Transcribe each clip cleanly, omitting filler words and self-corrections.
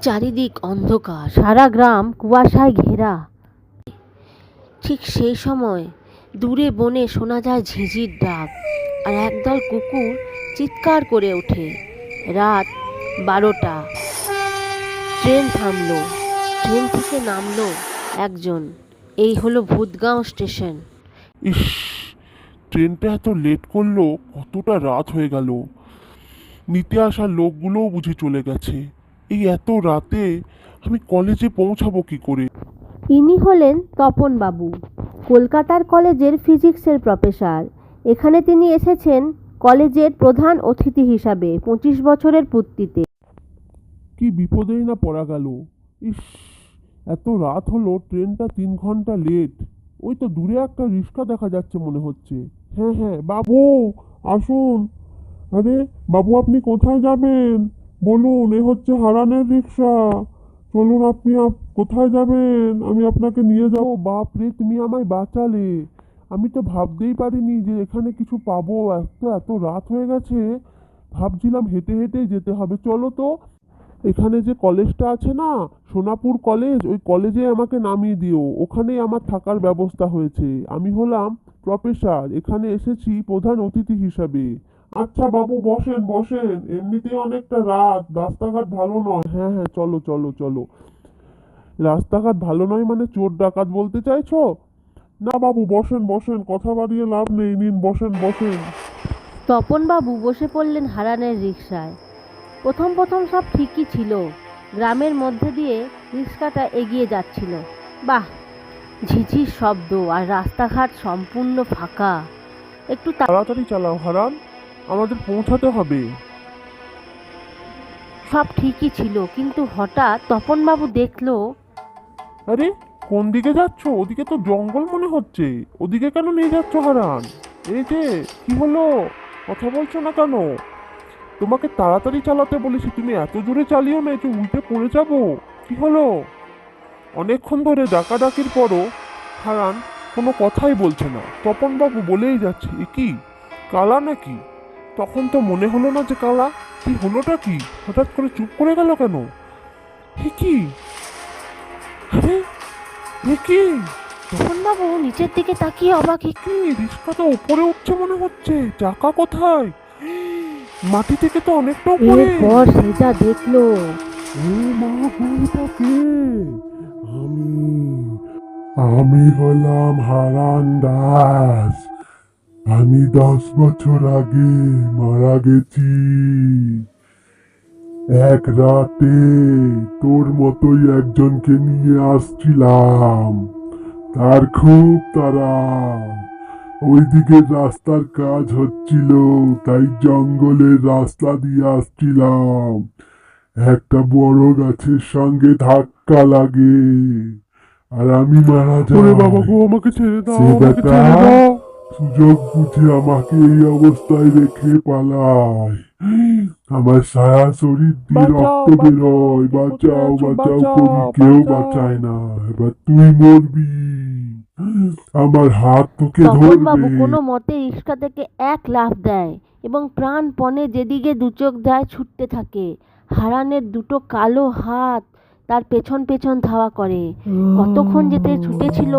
চারিদিক অন্ধকার, সারা গ্রাম কুয়াশায় ঘেরা। ঠিক সেই সময় দূরে বনে শোনা যায় ঝিঁঝির ডাক, আর একদল কুকুর চিৎকার করে ওঠে। রাত 12টা। ট্রেন থামলো, ট্রেন থেকে নামলো একজন। এই হলো ভূতগাঁও স্টেশন। ইস, ট্রেনটা এত লেট করলো, কতটা রাত হয়ে গেল। নিতে আসা লোকগুলোও বুঝি চলে গেছে। এই এত রাতে আমি কলেজে পৌঁছাবো কি করে? ইনি হলেন তপন বাবু, কলকাতার কলেজের ফিজিক্সের প্রফেসর। এখানে তিনি এসেছেন কলেজের প্রধান অতিথি হিসাবে 25 বছরের পূর্তিতে। কি বিপদেই না পড়া গেল। ইস, এত রাত হলো, ট্রেনটা 3 ঘন্টা লেট। ওই তো দূরে একটা রিক্সা দেখা যাচ্ছে মনে হচ্ছে। হ্যাঁ হ্যাঁ, বাবু আসুন। আরে বাবু, আপনি কোথায় যাবেন বলুন? এ হচ্ছে হারানের রিক্সা। চলুন, আপনি কোথায় যাবেন? আমি আপনাকে নিয়ে যাবো। বাপ রে, তুমি আমায় বাঁচালে। আমি তো ভাবতেই পারিনি যে এখানে কিছু পাবো। এত এত রাত হয়ে গেছে, ভাবছিলাম হেঁটে হেঁটেই যেতে হবে। চলো তো, এখানে যে কলেজটা আছে না, সোনাপুর কলেজ, ওই কলেজে আমাকে নামিয়ে দিও। ওখানেই আমার থাকার ব্যবস্থা হয়েছে। আমি হলাম প্রফেসর, এখানে এসেছি প্রধান অতিথি হিসাবে। আচ্ছা বাবু, বসেন বসেন, এমনিতেই অনেকটা রাত, রাস্তাঘাট ভালো নয়। হ্যাঁ হ্যাঁ, চলো চলো চলো। রাস্তাঘাট ভালো নয় মানে চোর ডাকাত বলতে চাইছো? না বাবু, বসেন বসেন, কথা বাড়িয়ে লাভ নেই, নিন বসেন বসেন। তপনবাবু বসে পড়লেন হারানের রিকশায়। প্রথম প্রথম সব ঠিকই ছিল। গ্রামের মধ্যে দিয়ে রিক্সাটা এগিয়ে যাচ্ছিল। বাহ, ঝিঝির শব্দ আর রাস্তাঘাট সম্পূর্ণ ফাঁকা। একটু তাড়াতাড়ি চালাও হারান, আমাদের পৌঁছাতে হবে। সব ঠিকই ছিল, কিন্তু হঠাৎ তপনবাবু দেখলো আরে, কোন দিকে যাচ্ছ? ওদিকে তো জঙ্গল মনে হচ্ছে। ওদিকে কেন নিয়ে যাচ্ছ হারান? এই যে, কি হলো? কথা বলছো না কেন? তোমাকে তাড়াতাড়ি চালাতে বলেছি, তুমি এত জোরে চালিও না, একটু উল্টে পড়ে যাবো। কি হলো? অনেকক্ষণ ধরে ডাকাডাকির পরও হারান কোনো কথাই বলছে না। তপনবাবু বলেই যাচ্ছে, এ কি কালা নাকি? তখন তো মনে হলো না যে কালা। কি হলোটা কি? হঠাৎ করে চুপ করে গেল কেন? এ কি? আরে, এ কি? তপনবাবু নিচের দিকে তাকিয়ে অবাক। কি, রিক্সাটা উপরে উঠছে মনে হচ্ছে। চাকা কোথায়? মাটি থেকে তো অনেকটা উপরে। এরপর সে যা দেখলো, ও মা গো, এটা কে? আমি আমি হলাম হারান দাস। আমি 10 বছর আগে মারা গেছি। এক রাতে তোর মতোই একজনকে নিয়ে আসছিলাম। তার খুব তাড়া। ওইদিকে রাস্তার কাজ হচ্ছিল, তাই জঙ্গলের রাস্তা দিয়ে আসছিলাম। একটা বড় গাছের সঙ্গে ধাক্কা লাগে, আর আমি মারা যাই। ওরে বাবা গো, আমাকে ছেড়ে দাও, আমাকে ছেড়ে দাও। সুযোগ বুঝে আমাকে এই অবস্থায় রেখে পালায়। আমার সারা শরীর দিয়ে রক্ত বেরোয়। বাঁচাও বাঁচাও করি, কেউ বাঁচায় না। এবার তুই মরবি, আমার হাত তোকে তপনবাবু ধরবে। কোনো মতে রিক্সা থেকে এক লাফ দেয় এবং প্রাণপণে যেদিকে দুচোখ যায় ছুটতে থাকে। হারানের দুটো কালো হাত তার পেছন পেছন ধাওয়া করে। কতক্ষণ যেতে ছুটেছিল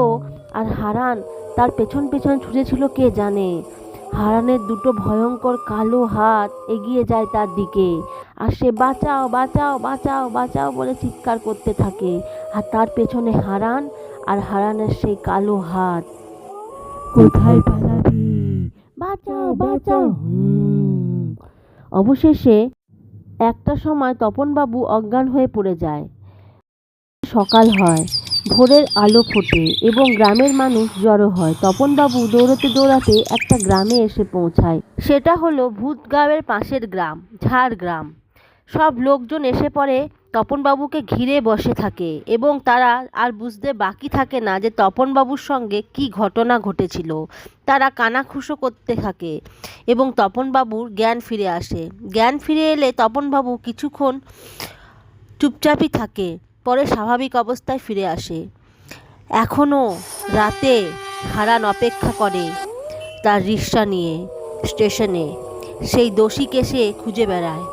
আর হারান তার পেছন পেছন ছুটেছিল কে জানে। হারানের দুটো ভয়ঙ্কর কালো হাত এগিয়ে যায় তার দিকে, আর সে বাঁচাও বাঁচাও বাঁচাও বাঁচাও বলে চিৎকার করতে থাকে। আর তার পেছনে হারান, আর হারানের সেই কালো হাত। কোথায় পালাবি? বাঁচাও বাঁচাও। অবশেষে একটা সময় তপনবাবু অজ্ঞান হয়ে পড়ে যায়। সকাল হয়, ভোরের আলো ফোটে এবং গ্রামের মানুষ জড়ো হয়। তপনবাবু দৌড়াতে দৌড়াতে একটা গ্রামে এসে পৌঁছায়। সেটা হলো ভূতগাঁওয়ের পাশের গ্রাম, ঝাড়গ্রাম। সব লোকজন এসে পড়ে, তপনবাবুকে ঘিরে বসে থাকে এবং তারা আর বুঝতে বাকি থাকে না যে তপনবাবুর সঙ্গে কি ঘটনা ঘটেছিল। তারা কানাঘুষো করতে থাকে এবং তপনবাবুর জ্ঞান ফিরে আসে। জ্ঞান ফিরে এলে তপনবাবু কিছুক্ষণ চুপচাপই থাকে, পরে স্বাভাবিক অবস্থায় ফিরে আসে। এখনও রাতে হারান অপেক্ষা করে তার রিক্সা নিয়ে স্টেশনে। সেই দোষীকে সে খুঁজে বেড়ায়।